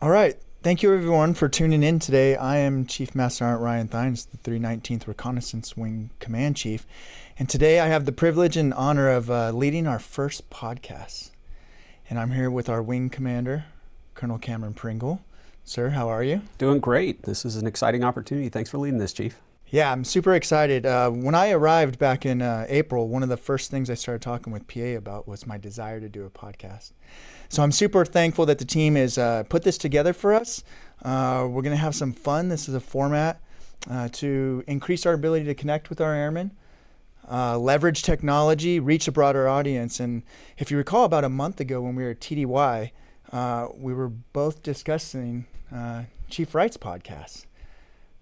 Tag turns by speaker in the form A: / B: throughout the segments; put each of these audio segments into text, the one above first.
A: All right. Thank you, everyone, for tuning in today. I am Chief Master Sergeant Ryan Thuyns, the 319th Reconnaissance Wing Command Chief. And today I have the privilege and honor of leading our first podcast. And I'm here with our wing commander, Colonel Cameron Pringle. Sir, how are you?
B: Doing great. This is an exciting opportunity. Thanks for leading this, Chief.
A: Yeah, I'm super excited. When I arrived back in April, one of the first things I started talking with PA about was my desire to do a podcast. So I'm super thankful that the team has put this together for us. We're going to have some fun. This is a format to increase our ability to connect with our airmen, leverage technology, reach a broader audience. And if you recall, about a month ago when we were at TDY, we were both discussing Chief Wright's podcast.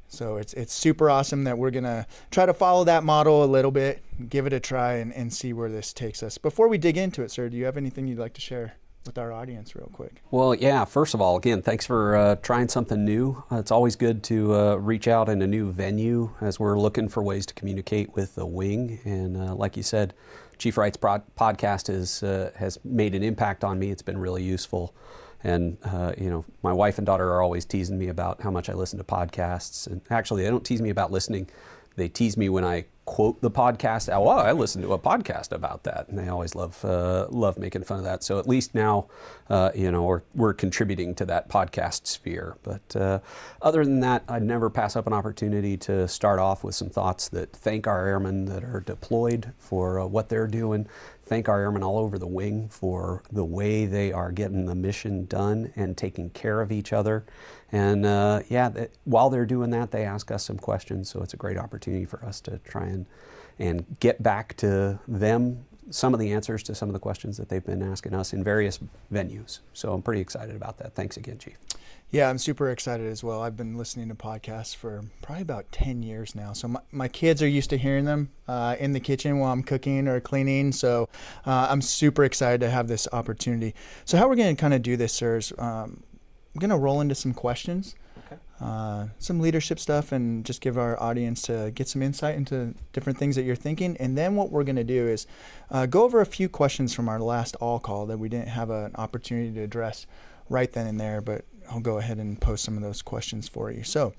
A: So it's super awesome that we're going to try to follow that model a little bit, give it a try, and see where this takes us. Before we dig into it, sir, do you have anything you'd like to share with our audience real quick?
B: Well, yeah, first of all, again, thanks for trying something new. It's always good to reach out in a new venue as we're looking for ways to communicate with the wing. And like you said, Chief Wright's podcast has made an impact on me. It's been really useful. And, my wife and daughter are always teasing me about how much I listen to podcasts. And actually, they don't tease me about listening. They tease me when I quote the podcast. Oh, well, I listened to a podcast about that. And they always love making fun of that. So at least now, we're contributing to that podcast sphere. But other than that, I'd never pass up an opportunity to start off with some thoughts that thank our airmen that are deployed for what they're doing. Thank our airmen all over the wing for the way they are getting the mission done and taking care of each other. And while they're doing that, they ask us some questions. So it's a great opportunity for us to try and get back to them some of the answers to some of the questions that they've been asking us in various venues. So I'm pretty excited about that. Thanks again, Chief.
A: Yeah, I'm super excited as well. I've been listening to podcasts for probably about 10 years now. So my kids are used to hearing them in the kitchen while I'm cooking or cleaning. So I'm super excited to have this opportunity. So how we're going to kind of do this, sir, is we're going to roll into some questions, some leadership stuff, and just give our audience to get some insight into different things that you're thinking. And then what we're going to do is go over a few questions from our last all call that we didn't have an opportunity to address right then and there, but I'll go ahead and post some of those questions for you. So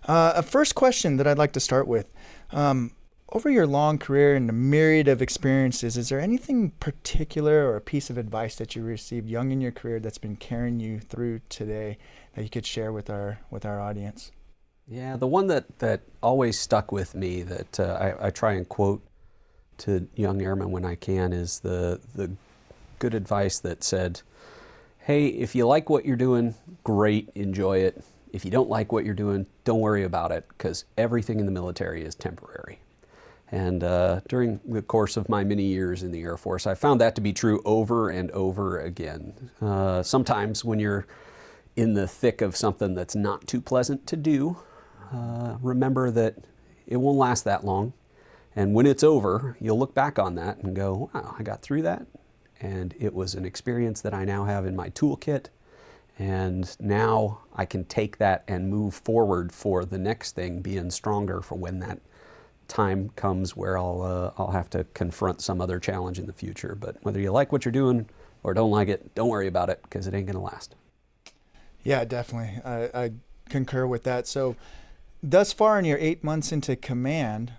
A: a first question that I'd like to start with, over your long career and a myriad of experiences, is there anything particular or a piece of advice that you received young in your career that's been carrying you through today that you could share with our audience?
B: Yeah, the one that always stuck with me that I try and quote to young airmen when I can is the good advice that said, hey, if you like what you're doing, great, enjoy it. If you don't like what you're doing, don't worry about it, because everything in the military is temporary. And during the course of my many years in the Air Force, I found that to be true over and over again. Sometimes when you're in the thick of something that's not too pleasant to do, remember that it won't last that long. And when it's over, you'll look back on that and go, wow, I got through that. And it was an experience that I now have in my toolkit. And now I can take that and move forward for the next thing, being stronger for when that time comes where I'll have to confront some other challenge in the future. But whether you like what you're doing or don't like it, don't worry about it, because it ain't going to last.
A: Yeah, definitely. I concur with that. So thus far in your 8 months into command,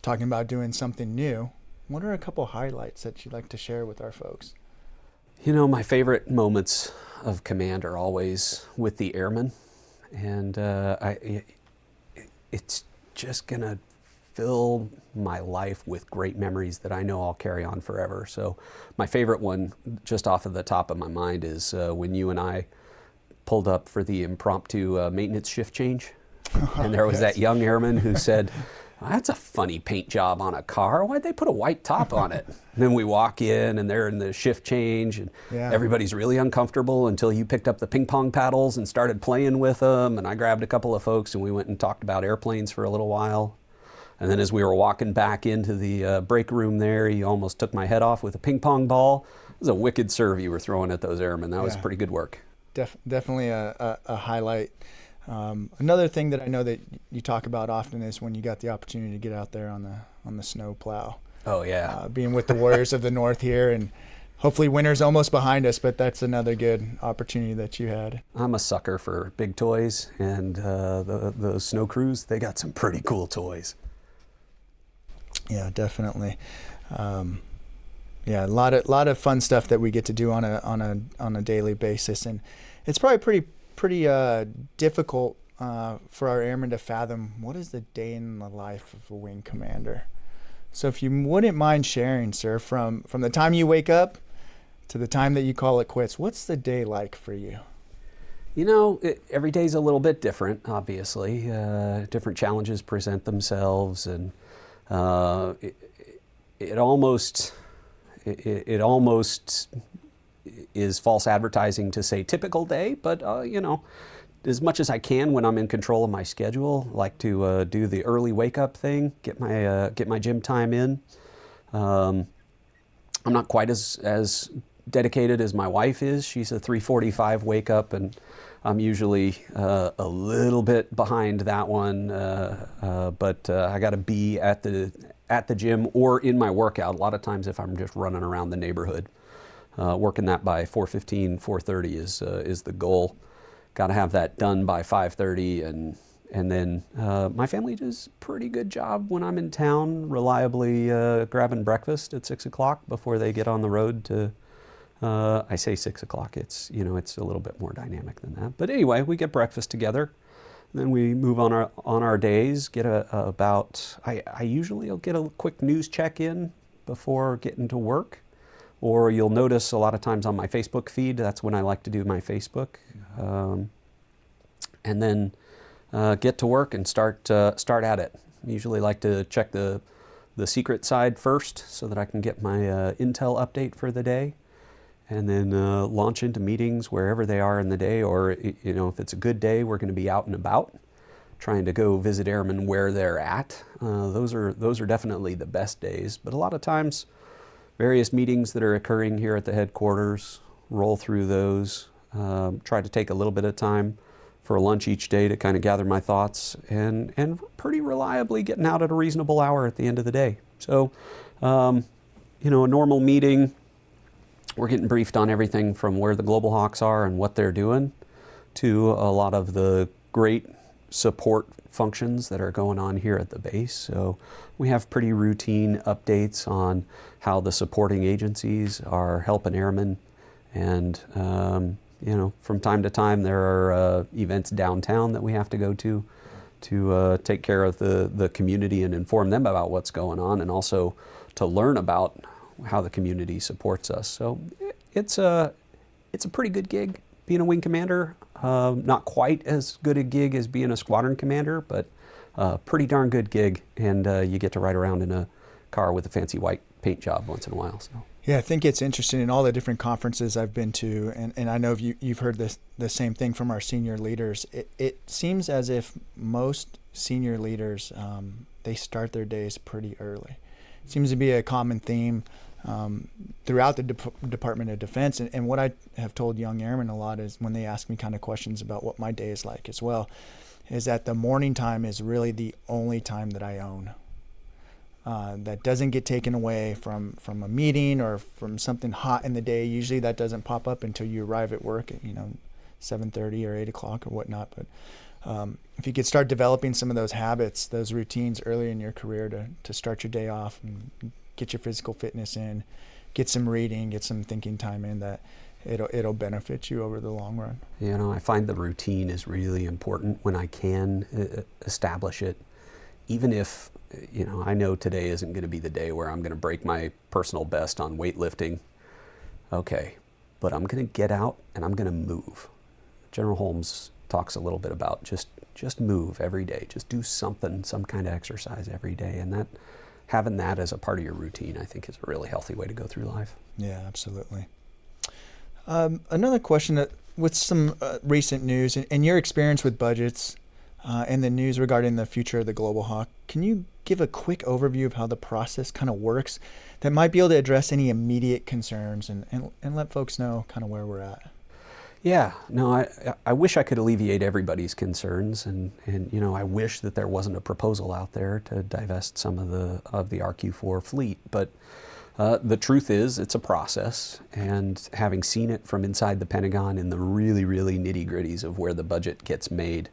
A: talking about doing something new, what are a couple highlights that you'd like to share with our folks?
B: My favorite moments of command are always with the airmen. And it's just going to fill my life with great memories that I know I'll carry on forever. So my favorite one, just off of the top of my mind, is when you and I pulled up for the impromptu maintenance shift change. And there was that young airman who said, that's a funny paint job on a car. Why'd they put a white top on it? And then we walk in and they're in the shift change and everybody's really uncomfortable until you picked up the ping pong paddles and started playing with them. And I grabbed a couple of folks and we went and talked about airplanes for a little while. And then as we were walking back into the break room there, you almost took my head off with a ping pong ball. It was a wicked serve you were throwing at those airmen. That was pretty good work.
A: Definitely a highlight. Another thing that I know that you talk about often is when you got the opportunity to get out there on the snow plow.
B: Oh yeah.
A: Being with the Warriors of the North here and Hopefully winter's almost behind us, but that's another good opportunity that you had.
B: I'm a sucker for big toys, and the snow crews, they got some pretty cool toys.
A: Yeah, definitely. Yeah, a lot of fun stuff that we get to do on a daily basis, and it's probably pretty difficult for our airmen to fathom what is the day in the life of a wing commander. So if you wouldn't mind sharing, sir, from the time you wake up to the time that you call it quits, what's the day like for you?
B: You know, every day's a little bit different, obviously. Different challenges present themselves, and it almost is false advertising to say typical day, but you know, as much as I can when I'm in control of my schedule, like to do the early wake up thing, get my gym time in. I'm not quite as dedicated as my wife is. She's a 3:45 wake up, and I'm usually a little bit behind that one. But I got to be at the gym or in my workout. A lot of times, if I'm just running around the neighborhood, working that by 4:15, 4:30 is the goal. Got to have that done by 5:30, and then my family does a pretty good job when I'm in town, reliably grabbing breakfast at 6 o'clock before they get on the road to. I say 6 o'clock. It's it's a little bit more dynamic than that. But anyway, we get breakfast together, and then we move on our days. Get I usually will get a quick news check in before getting to work. Or you'll notice a lot of times on my Facebook feed, that's when I like to do my Facebook. And then get to work and start at it. I usually like to check the secret side first so that I can get my intel update for the day. And then launch into meetings wherever they are in the day. Or if it's a good day, we're going to be out and about, trying to go visit airmen where they're at. Those are definitely the best days. But a lot of times, various meetings that are occurring here at the headquarters, roll through those, try to take a little bit of time for a lunch each day to kind of gather my thoughts, and pretty reliably getting out at a reasonable hour at the end of the day. So, a normal meeting, we're getting briefed on everything from where the Global Hawks are and what they're doing, to a lot of the great support functions that are going on here at the base. So we have pretty routine updates on how the supporting agencies are helping airmen, and from time to time there are events downtown that we have to go to take care of the community and inform them about what's going on, and also to learn about how the community supports us. So it's a pretty good gig being a wing commander. Not quite as good a gig as being a squadron commander, but pretty darn good gig, and you get to ride around in a car with a fancy white paint job once in a while. So.
A: Yeah, I think it's interesting in all the different conferences I've been to, and I know you've heard the same thing from our senior leaders. It seems as if most senior leaders, they start their days pretty early. It seems to be a common theme throughout the Department of Defense. And what I have told young airmen a lot is, when they ask me kind of questions about what my day is like as well, is that the morning time is really the only time that I own. That doesn't get taken away from a meeting or from something hot in the day. Usually that doesn't pop up until you arrive at work at 7:30 or 8 o'clock or whatnot. But if you could start developing some of those habits, those routines early in your career to start your day off and get your physical fitness in, get some reading, get some thinking time in, that it'll benefit you over the long run.
B: I find the routine is really important when I can establish it, even if I know today isn't going to be the day where I'm going to break my personal best on weightlifting. Okay, but I'm going to get out and I'm going to move. General Holmes talks a little bit about just move every day. Just do something, some kind of exercise every day, and that having that as a part of your routine, I think, is a really healthy way to go through life.
A: Yeah, absolutely. Another question, with some recent news and your experience with budgets and the news regarding the future of the Global Hawk, can you give a quick overview of how the process kind of works that might be able to address any immediate concerns and let folks know kind of where we're at?
B: Yeah, no, I wish I could alleviate everybody's concerns, and I wish that there wasn't a proposal out there to divest some of the RQ-4 fleet, but The truth is, it's a process, and having seen it from inside the Pentagon in the really, really nitty-gritties of where the budget gets made,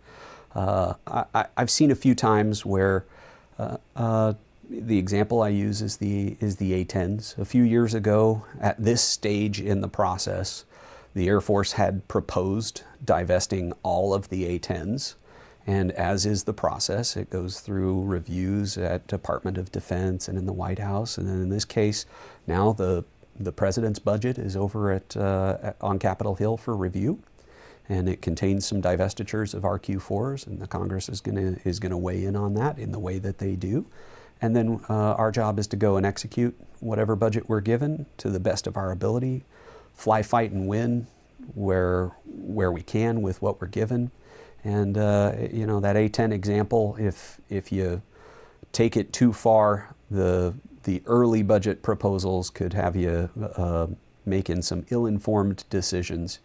B: I've seen a few times where the example I use is the A-10s. A few years ago, at this stage in the process, the Air Force had proposed divesting all of the A-10s. And as is the process, it goes through reviews at Department of Defense and in the White House. And then in this case, now the President's budget is over on Capitol Hill for review. And it contains some divestitures of RQ-4s, and the Congress is gonna weigh in on that in the way that they do. And then our job is to go and execute whatever budget we're given to the best of our ability, fly, fight, and win where we can with what we're given. And you know, that A-10 example, if you take it too far, the early budget proposals could have you making some ill-informed decisions.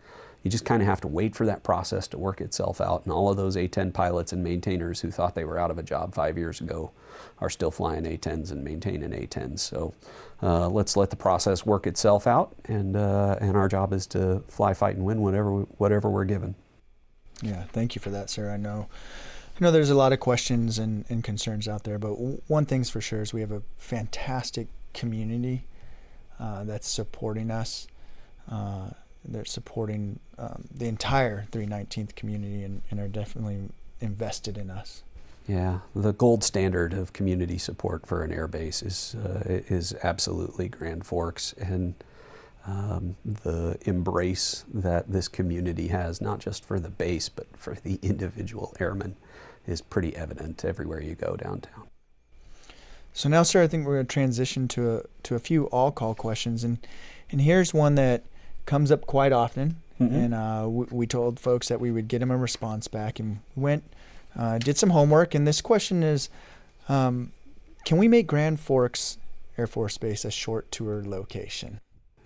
B: You just kind of have to wait for that process to work itself out. And all of those A-10 pilots and maintainers who thought they were out of a job 5 years ago are still flying A-10s and maintaining A-10s. So let's let the process work itself out, and our job is to fly, fight, and win whatever we're given.
A: Yeah, thank you for that, sir. I know there's a lot of questions and concerns out there, but one thing's for sure is we have a fantastic community that's supporting us. They're supporting the entire 319th community and are definitely invested in us.
B: Yeah, the gold standard of community support for an air base is absolutely Grand Forks, and the embrace that this community has, not just for the base, but for the individual airman, is pretty evident everywhere you go downtown.
A: So now, sir, I think we're going to transition to a few all-call questions, and here's one that comes up quite often. Mm-hmm. And we told folks that we would get them a response back, and went did some homework. And this question is, can we make Grand Forks Air Force Base a short tour location?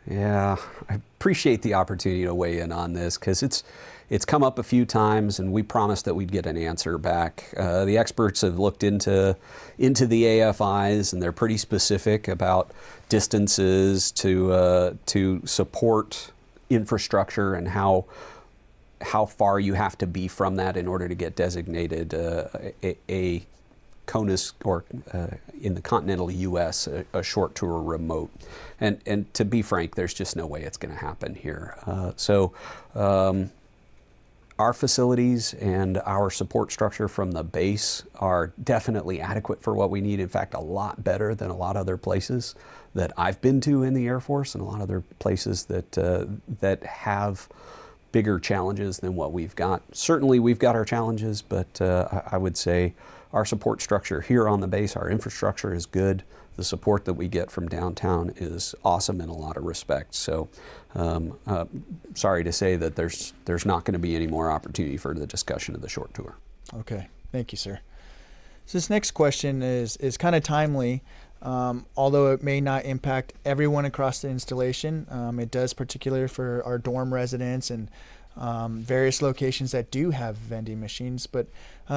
B: Yeah, I appreciate the opportunity to weigh in on this, because it's come up a few times, and we promised that we'd get an answer back. The experts have looked into the AFIs, and they're pretty specific about distances to support infrastructure and how far you have to be from that in order to get designated a CONUS, or in the continental U.S., a short tour remote. And to be frank, there's just no way it's going to happen here. So our facilities and our support structure from the base are definitely adequate for what we need. In fact, a lot better than a lot of other places that I've been to in the Air Force, and a lot of other places that have bigger challenges than what we've got. Certainly we've got our challenges, but I would say our support structure here on the base, our infrastructure is good. The support that we get from downtown is awesome in a lot of respects. So sorry to say that there's not going to be any more opportunity for the discussion of the short tour.
A: Okay, thank you, sir. So this next question is kind of timely. Although it may not impact everyone across the installation, it does particularly for our dorm residents and various locations that do have vending machines, but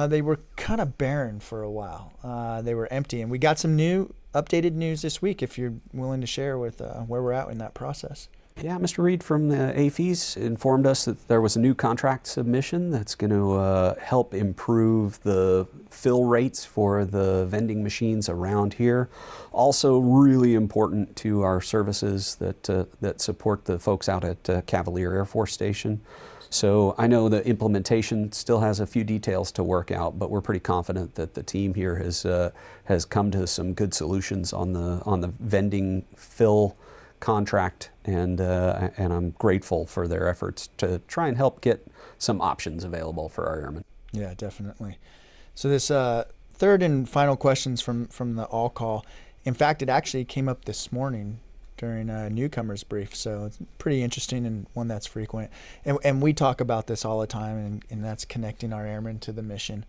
A: they were kind of barren for a while. They were empty, and we got some updated news this week, if you're willing to share with where we're at in that process.
B: Yeah, Mr. Reed from the AFIs informed us that there was a new contract submission that's going to help improve the fill rates for the vending machines around here. Also really important to our services that support the folks out at Cavalier Air Force Station. So I know the implementation still has a few details to work out, but we're pretty confident that the team here has come to some good solutions on the vending fill contract, and I'm grateful for their efforts to try and help get some options available for our airmen.
A: Yeah, definitely. So this third and final questions from the all call. In fact, it actually came up this morning during a newcomers brief, so it's pretty interesting and one that's frequent. And we talk about this all the time, and that's connecting our airmen to the mission,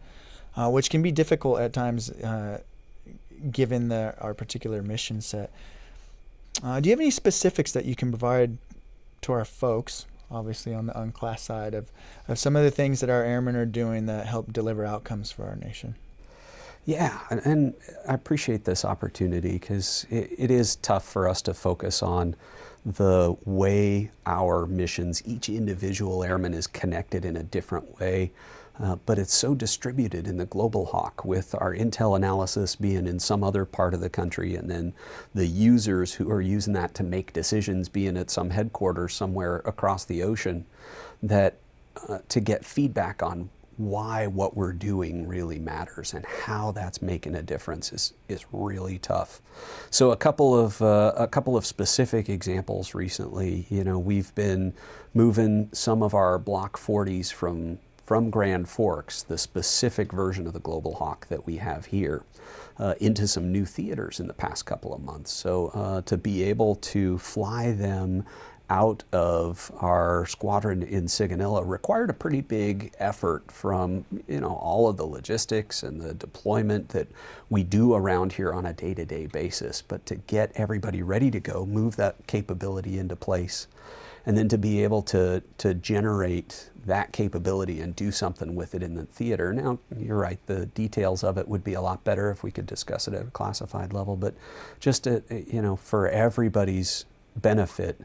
A: which can be difficult at times given our particular mission set. Do you have any specifics that you can provide to our folks, obviously on the unclass side, of some of the things that our airmen are doing that help deliver outcomes for our nation?
B: Yeah, and I appreciate this opportunity because it is tough for us to focus on the way our missions, each individual airman is connected in a different way, but it's so distributed in the Global Hawk, with our intel analysis being in some other part of the country, and then the users who are using that to make decisions being at some headquarters somewhere across the ocean, that to get feedback on why what we're doing really matters and how that's making a difference is really tough. So a couple of specific examples recently. We've been moving some of our Block 40s from Grand Forks, the specific version of the Global Hawk that we have here, into some new theaters in the past couple of months. So to be able to fly them out of our squadron in Sigonella required a pretty big effort from all of the logistics and the deployment that we do around here on a day-to-day basis. But to get everybody ready to go, move that capability into place, and then to be able to generate that capability and do something with it in the theater. Now, you're right, the details of it would be a lot better if we could discuss it at a classified level, but just for everybody's benefit,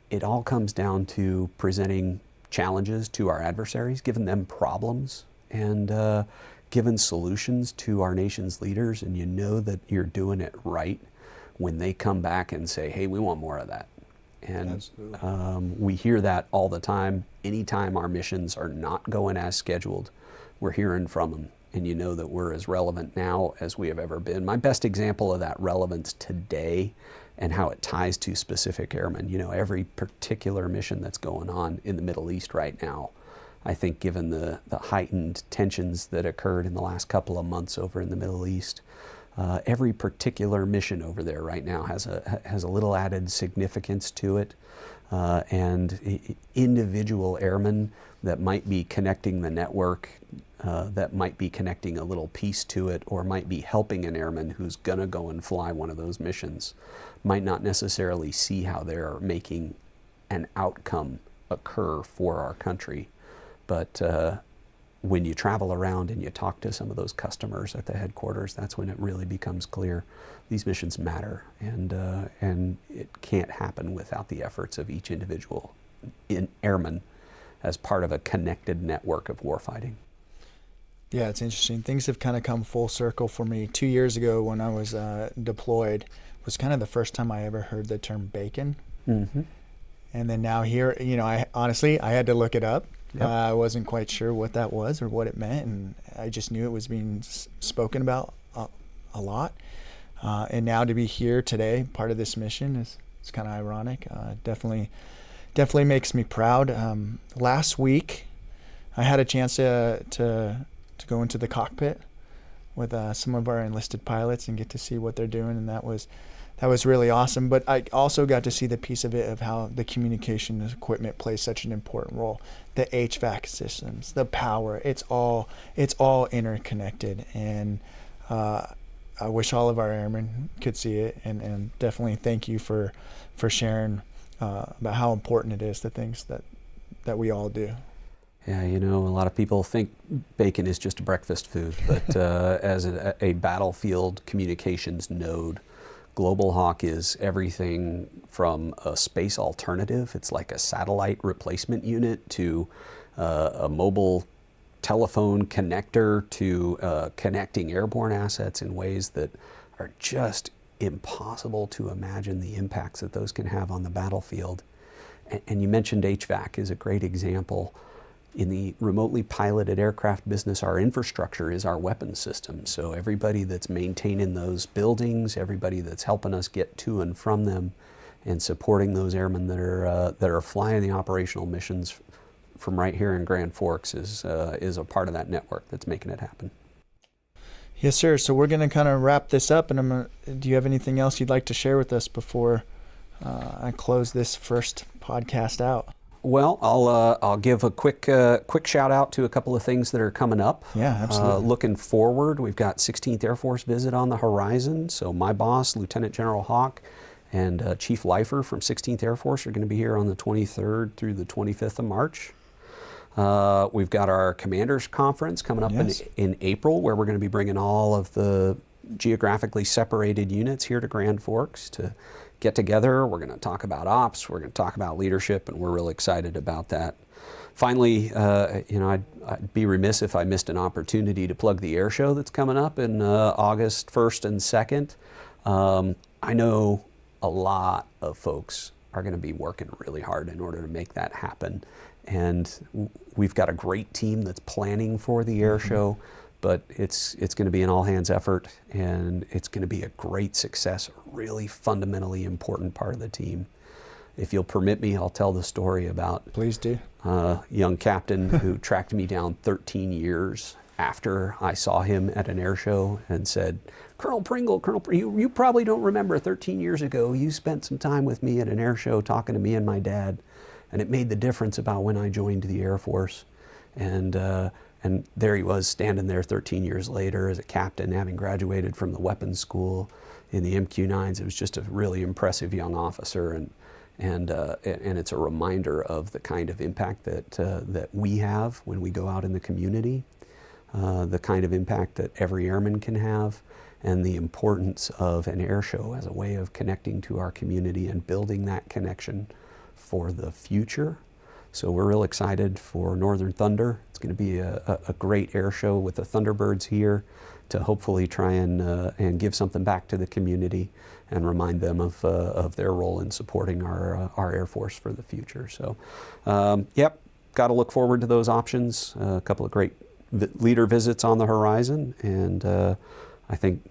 B: it all comes down to presenting challenges to our adversaries, giving them problems, and giving solutions to our nation's leaders. And you know that you're doing it right when they come back and say, hey, we want more of that. And we hear that all the time. Anytime our missions are not going as scheduled, we're hearing from them. And you know that we're as relevant now as we have ever been. My best example of that relevance today and how it ties to specific airmen, every particular mission that's going on in the Middle East right now, I think given the heightened tensions that occurred in the last couple of months over in the Middle East, every particular mission over there right now has a little added significance to it, and individual airmen that might be connecting the network, that might be connecting a little piece to it, or might be helping an airman who's going to go and fly one of those missions, might not necessarily see how they're making an outcome occur for our country. But when you travel around and you talk to some of those customers at the headquarters, that's when it really becomes clear these missions matter, and it can't happen without the efforts of each individual airman as part of a connected network of warfighting.
A: Yeah, it's interesting. Things have kind of come full circle for me. 2 years ago when I was deployed was kind of the first time I ever heard the term bacon. Mm-hmm. And then now here, I honestly had to look it up. Yep. I wasn't quite sure what that was or what it meant, and I just knew it was being spoken about a lot. And now to be here today, part of this mission, is kind of ironic. Definitely makes me proud. Last week, I had a chance to go into the cockpit with some of our enlisted pilots and get to see what they're doing, and that was really awesome. But I also got to see the piece of it of how the communication equipment plays such an important role. The HVAC systems, the power, it's all interconnected. And I wish all of our airmen could see it. And definitely thank you for sharing about how important it is, the things that we all do.
B: Yeah, a lot of people think bacon is just a breakfast food, but as a battlefield communications node, Global Hawk is everything from a space alternative. It's like a satellite replacement unit, to a mobile telephone connector, to connecting airborne assets in ways that are just impossible to imagine the impacts that those can have on the battlefield. And you mentioned HVAC is a great example. In the remotely piloted aircraft business, our infrastructure is our weapons system. So everybody that's maintaining those buildings, everybody that's helping us get to and from them, and supporting those airmen that are flying the operational missions from right here in Grand Forks is a part of that network that's making it happen.
A: Yes, sir. So we're going to kind of wrap this up, and do you have anything else you'd like to share with us before I close this first podcast out?
B: Well, I'll give a quick shout out to a couple of things that are coming up.
A: Yeah, absolutely.
B: Looking forward, we've got 16th Air Force visit on the horizon. So my boss, Lieutenant General Hawk, and Chief Lifer from 16th Air Force are going to be here on the 23rd through the 25th of March. We've got our Commanders Conference coming up in April, where we're going to be bringing all of the geographically separated units here to Grand Forks to get together. We're going to talk about ops, we're going to talk about leadership, and we're really excited about that. Finally, I'd be remiss if I missed an opportunity to plug the air show that's coming up in August 1st and 2nd. I know a lot of folks are going to be working really hard in order to make that happen. And we've got a great team that's planning for the air show, but it's going to be an all-hands effort, and it's going to be a great success, a really fundamentally important part of the team. If you'll permit me, I'll tell the story about
A: Please do.
B: A young captain who tracked me down 13 years after I saw him at an air show and said, Colonel Pringle, you probably don't remember 13 years ago, you spent some time with me at an air show talking to me and my dad, and it made the difference about when I joined the Air Force. And there he was standing there 13 years later as a captain, having graduated from the weapons school in the MQ-9s. It was just a really impressive young officer, and it's a reminder of the kind of impact that we have when we go out in the community, the kind of impact that every airman can have, and the importance of an air show as a way of connecting to our community and building that connection for the future. So we're real excited for Northern Thunder. It's going to be a great air show with the Thunderbirds here to hopefully try and give something back to the community and remind them of their role in supporting our Air Force for the future. So, yep, got to look forward to those options. A couple of great leader visits on the horizon, and I think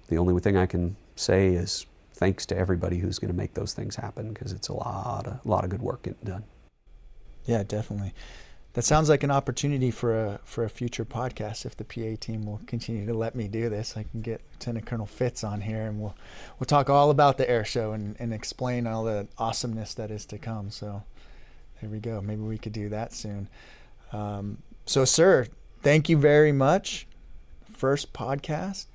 B: the only thing I can say is thanks to everybody who's going to make those things happen, because it's a lot of good work getting done.
A: Yeah, definitely. That sounds like an opportunity for a future podcast. If the PA team will continue to let me do this, I can get Lieutenant Colonel Fitz on here, and we'll talk all about the air show and explain all the awesomeness that is to come. So there we go. Maybe we could do that soon. So, sir, thank you very much. First podcast.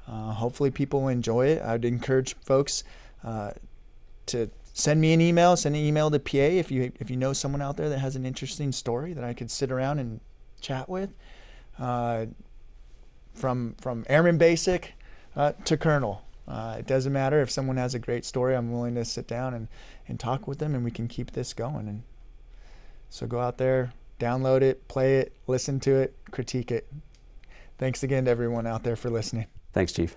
A: Hopefully people enjoy it. I'd encourage folks to send me an email. Send an email to PA if you know someone out there that has an interesting story that I could sit around and chat with. From Airman Basic to Colonel. It doesn't matter. If someone has a great story, I'm willing to sit down and talk with them, and we can keep this going. And so go out there, download it, play it, listen to it, critique it. Thanks again to everyone out there for listening.
B: Thanks, Chief.